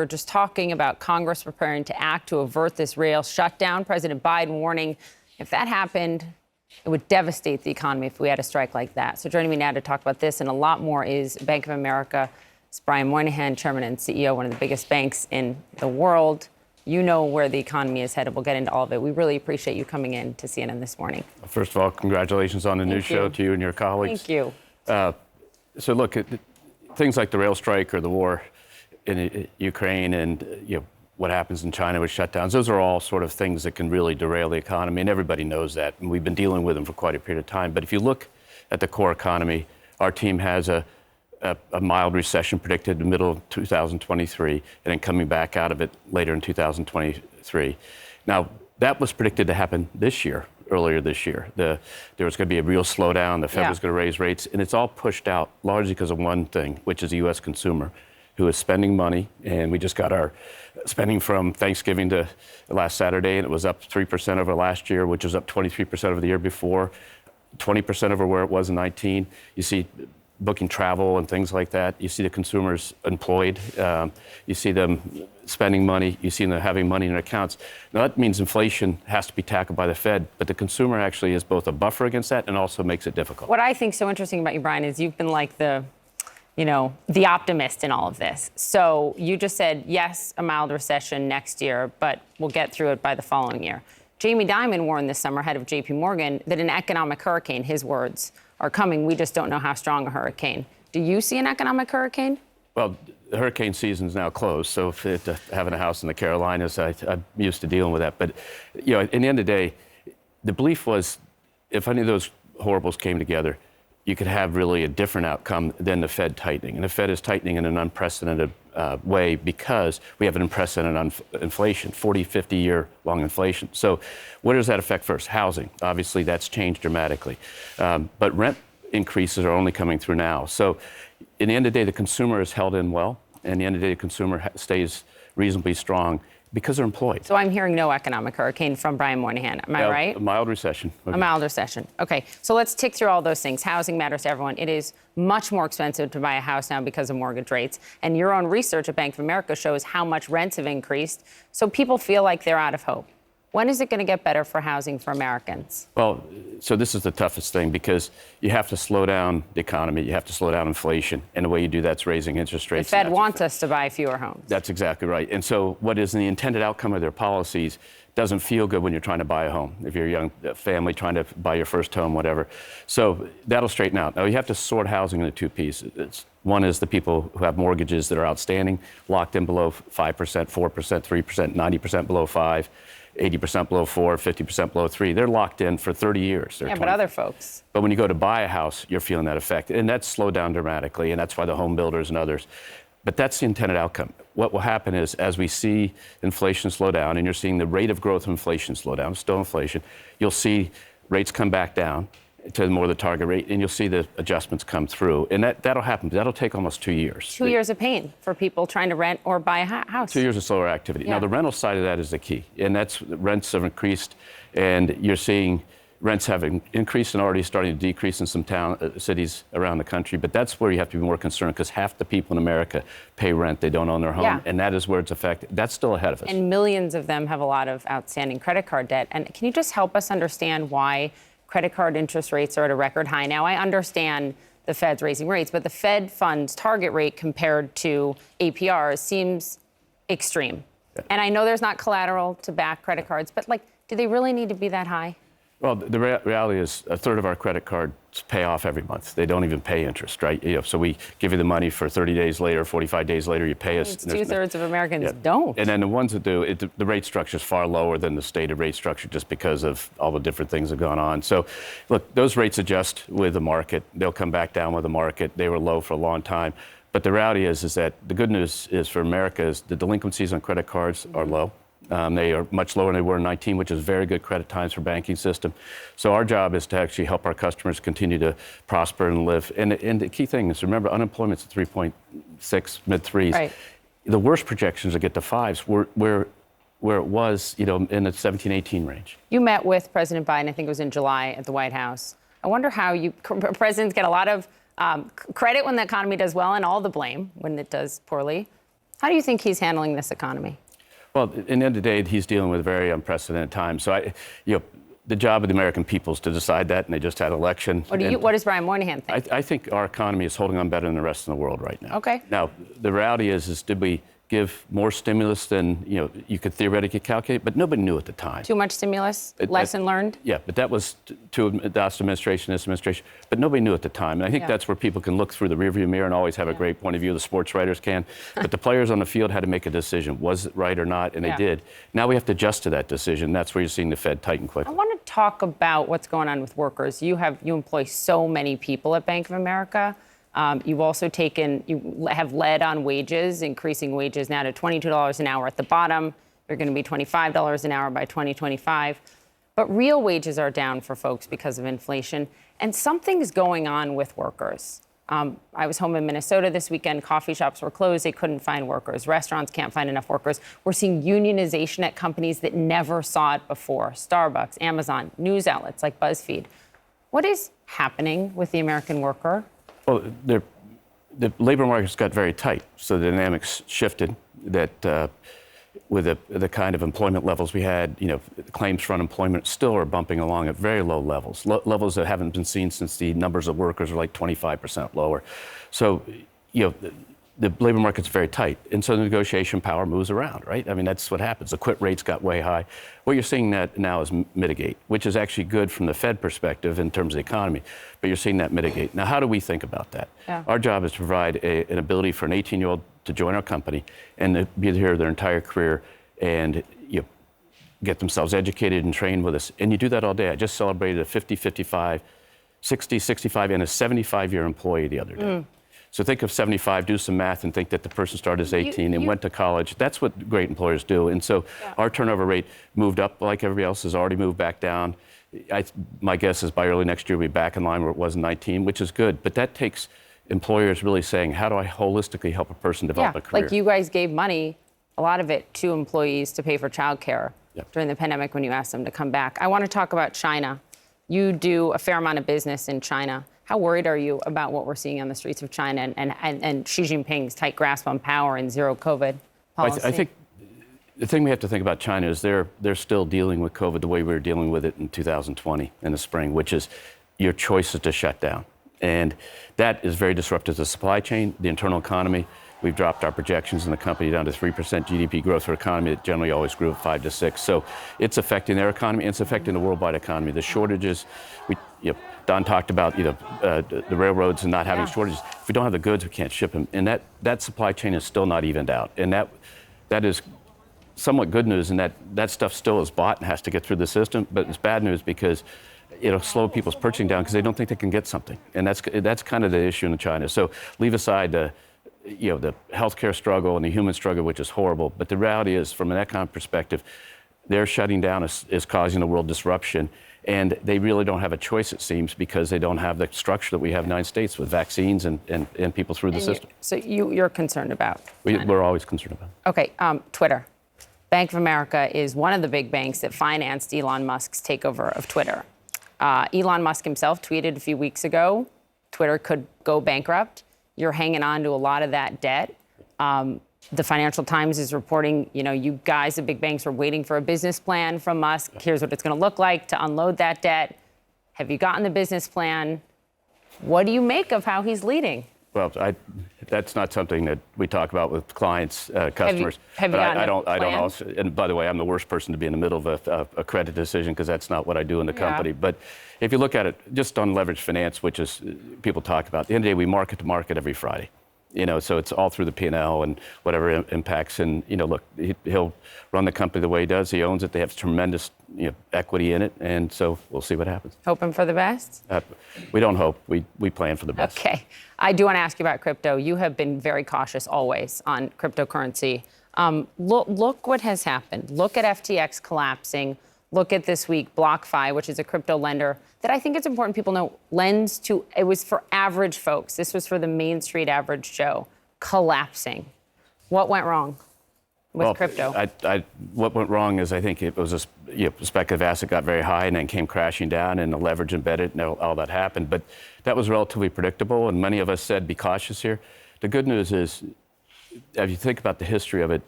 We're just talking about Congress preparing to act to avert this rail shutdown. President Biden warning if that happened, it would devastate the economy if we had a strike like that. So joining me now to talk about this and a lot more is Bank of America. It's Brian Moynihan, Chairman and CEO, one of the biggest banks in the world. You know where the economy is headed. We'll get into all of it. We really appreciate you coming in to CNN this morning. First of all, congratulations on the new show to you and your colleagues. Thank you. So look, things like the rail strike or the war in Ukraine and what happens in China with shutdowns, those are all sort of things that can really derail the economy, and everybody knows that. And we've been dealing with them for quite a period of time. But if you look at the core economy, our team has a mild recession predicted in the middle of 2023, and then coming back out of it later in 2023. Now, that was predicted to happen this year, earlier this year. There was going to be a real slowdown. The Fed was going to raise rates, and it's all pushed out largely because of one thing, which is the U.S. consumer, who is spending money. And we just got our spending from Thanksgiving to last Saturday, and it was up 3% over last year, which was up 23% over the year before, 20% over where it was in 19. You see booking travel and things like that. You see the consumers employed. You see them spending money. You see them having money in their accounts. Now, that means inflation has to be tackled by the Fed, but the consumer actually is both a buffer against that and also makes it difficult. What I think so interesting about you, Brian, is you've been like the optimist in all of this. So you just said, yes, a mild recession next year, but we'll get through it by the following year. Jamie Dimon warned this summer, head of JP Morgan, that an economic hurricane, his words, are coming. We just don't know how strong a hurricane. Do you see an economic hurricane? Well, the hurricane season's now closed, so having a house in the Carolinas, I'm used to dealing with that. But, at the end of the day, the belief was if any of those horribles came together, you could have really a different outcome than the Fed tightening. And the Fed is tightening in an unprecedented way because we have an unprecedented inflation, 40, 50-year-long inflation. So where does that affect first? Housing. Obviously, that's changed dramatically. But rent increases are only coming through now. So in the end of the day, the consumer is held in well. And in the end of the day, the consumer stays reasonably strong because they're employed. So I'm hearing no economic hurricane from Brian Moynihan. Am I right? A mild recession. Okay. A mild recession. Okay. So let's tick through all those things. Housing matters to everyone. It is much more expensive to buy a house now because of mortgage rates. And your own research at Bank of America shows how much rents have increased. So people feel like they're out of hope. When is it going to get better for housing for Americans? Well, so this is the toughest thing because you have to slow down the economy. You have to slow down inflation. And the way you do that's raising interest rates. The Fed wants us to buy fewer homes. That's exactly right. And so what is the intended outcome of their policies doesn't feel good when you're trying to buy a home, if you're a young family trying to buy your first home, whatever. So that'll straighten out. Now, you have to sort housing into two pieces. One is the people who have mortgages that are outstanding, locked in below 5%, 4%, 3%, 90% below 5%. 80% below 4, 50% below 3. They're locked in for 30 years. Yeah, but other folks. But when you go to buy a house, you're feeling that effect. And that's slowed down dramatically, and that's why the home builders and others. But that's the intended outcome. What will happen is, as we see inflation slow down, and you're seeing the rate of growth of inflation slow down, still inflation, you'll see rates come back down to more the target rate, and you'll see the adjustments come through. And that'll happen. That'll take almost 2 years. 2 years of pain for people trying to rent or buy a house. 2 years of slower activity. Yeah. Now, the rental side of that is the key. And that's rents have increased, and you're seeing rents have increased and already starting to decrease in some cities around the country. But that's where you have to be more concerned because half the people in America pay rent. They don't own their home. Yeah. And that is where it's affected. That's still ahead of us. And millions of them have a lot of outstanding credit card debt. And can you just help us understand why credit card interest rates are at a record high? Now, I understand the Fed's raising rates, but the Fed funds target rate compared to APR seems extreme. Yeah. And I know there's not collateral to back credit cards, but do they really need to be that high? Well, the reality is a third of our credit cards pay off every month. They don't even pay interest, right? So we give you the money for 30 days later, 45 days later, you pay us. Two-thirds of Americans don't. And then the ones that do, the rate structure is far lower than the stated rate structure just because of all the different things that have gone on. So, look, those rates adjust with the market. They'll come back down with the market. They were low for a long time. But the reality is that the good news is for America is the delinquencies on credit cards are low. They are much lower than they were in 19, which is very good credit times for banking system. So our job is to actually help our customers continue to prosper and live. And the key thing is, remember, unemployment's at 3.6, mid-threes. Right. The worst projections to get to fives where it was, in the 17, 18 range. You met with President Biden, I think it was in July, at the White House. I wonder how presidents get a lot of credit when the economy does well and all the blame when it does poorly. How do you think he's handling this economy? Well, in the end of the day, he's dealing with very unprecedented times. So, the job of the American people is to decide that, and they just had an election. What does Brian Moynihan think? I think our economy is holding on better than the rest of the world right now. Okay. Now, the reality is did we give more stimulus than you could theoretically calculate? But nobody knew at the time. Too much stimulus? Lesson learned? Yeah, but that was to the last administration, this administration. But nobody knew at the time. And I think that's where people can look through the rearview mirror and always have a great point of view. The sports writers can. But the players on the field had to make a decision. Was it right or not? And they did. Now we have to adjust to that decision. That's where you're seeing the Fed tighten quickly. I want to talk about what's going on with workers. You employ so many people at Bank of America. You have led on wages, increasing wages now to $22 an hour at the bottom. They're going to be $25 an hour by 2025. But real wages are down for folks because of inflation. And something's going on with workers. I was home in Minnesota this weekend. Coffee shops were closed. They couldn't find workers. Restaurants can't find enough workers. We're seeing unionization at companies that never saw it before. Starbucks, Amazon, news outlets like BuzzFeed. What is happening with the American worker? Well, the labor markets got very tight, so the dynamics shifted. That with the kind of employment levels we had, claims for unemployment still are bumping along at very low levels, levels that haven't been seen since the numbers of workers are like 25% lower. So, the labor market's very tight, and so the negotiation power moves around, right? I mean, that's what happens. The quit rates got way high. What you're seeing that now is mitigate, which is actually good from the Fed perspective in terms of the economy, but you're seeing that mitigate. Now, how do we think about that? Yeah. Our job is to provide an ability for an 18-year-old to join our company and to be here their entire career and get themselves educated and trained with us. And you do that all day. I just celebrated a 50, 55, 60, 65, and a 75-year employee the other day. So think of 75, do some math, and think that the person started as 18 and went to college. That's what great employers do. And so our turnover rate moved up like everybody else has already moved back down. My guess is by early next year, we'll be back in line where it was in 19, which is good. But that takes employers really saying, how do I holistically help a person develop a career? Like you guys gave money, a lot of it, to employees to pay for childcare during the pandemic when you asked them to come back. I want to talk about China. You do a fair amount of business in China. How worried are you about what we're seeing on the streets of China and Xi Jinping's tight grasp on power and zero COVID policy? I think the thing we have to think about China is they're still dealing with COVID the way we were dealing with it in 2020 in the spring, which is your choice is to shut down. And that is very disruptive to the supply chain, the internal economy. We've dropped our projections in the company down to 3% GDP growth for an economy that generally always grew at 5 to 6. So it's affecting their economy, and it's affecting the worldwide economy. The shortages, Don talked about the railroads and not having shortages. If we don't have the goods, we can't ship them. And that supply chain is still not evened out. And that is somewhat good news in that stuff still is bought and has to get through the system. But it's bad news because it'll slow people's purchasing down because they don't think they can get something. And that's kind of the issue in China. So leave aside the healthcare struggle and the human struggle, which is horrible. But the reality is, from an economic perspective, their shutting down is causing the world disruption. And they really don't have a choice, it seems, because they don't have the structure that we have in the United States with vaccines and people through the system. So you're concerned about China. We're always concerned about it. Okay, Twitter. Bank of America is one of the big banks that financed Elon Musk's takeover of Twitter. Elon Musk himself tweeted a few weeks ago, Twitter could go bankrupt. You're hanging on to a lot of that debt. The Financial Times is reporting, you guys, the big banks, are waiting for a business plan from Musk. Here's what it's going to look like to unload that debt. Have you gotten the business plan? What do you make of how he's leading? Well, that's not something that we talk about with clients, customers. Have you gotten I don't also, and by the way, I'm the worst person to be in the middle of a credit decision because that's not what I do in the company. But if you look at it just on leveraged finance, which is people talk about, at the end of the day, we market to market every Friday. So it's all through the P&L and whatever impacts. And, look, he'll run the company the way he does. He owns it. They have tremendous equity in it. And so we'll see what happens. Hoping for the best? We don't hope. We plan for the best. Okay. I do want to ask you about crypto. You have been very cautious always on cryptocurrency. Look what has happened. Look at FTX collapsing. Look at this week, BlockFi, which is a crypto lender that I think it's important people know lends to, it was for average folks. This was for the Main Street average Joe, collapsing. What went wrong with crypto? What went wrong is I think it was a speculative asset got very high and then came crashing down and the leverage embedded and all that happened. But that was relatively predictable, and many of us said be cautious here. The good news is if you think about the history of it,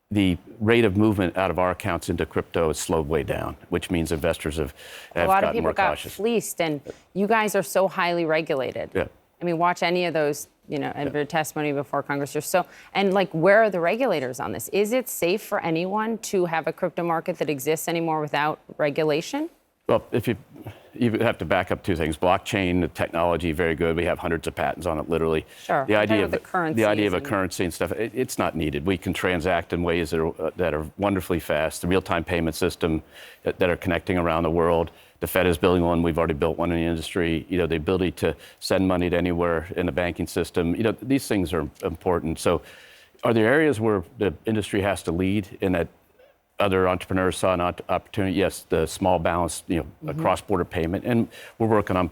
the rate of movement out of our accounts into crypto has slowed way down, which means investors have A lot of gotten people more got cautious. fleeced, and you guys are so highly regulated. Yeah. I mean, watch any of those, and your testimony before Congress. You're so, and like, where are the regulators on this? Is it safe for anyone to have a crypto market that exists anymore without regulation? Well, if you have to back up two things. Blockchain, the technology, very good. We have hundreds of patents on it, literally. Sure. The I'm talking idea about of the the idea of a currencies and- currency and stuff, it's not needed. We can transact in ways that are wonderfully fast. The real-time payment system that are connecting around the world. The Fed is building one. We've already built one in the industry. The ability to send money to anywhere in the banking system. These things are important. So, are there areas where the industry has to lead in that? Other entrepreneurs saw an opportunity. Yes, the small balance, a cross-border payment, and we're working on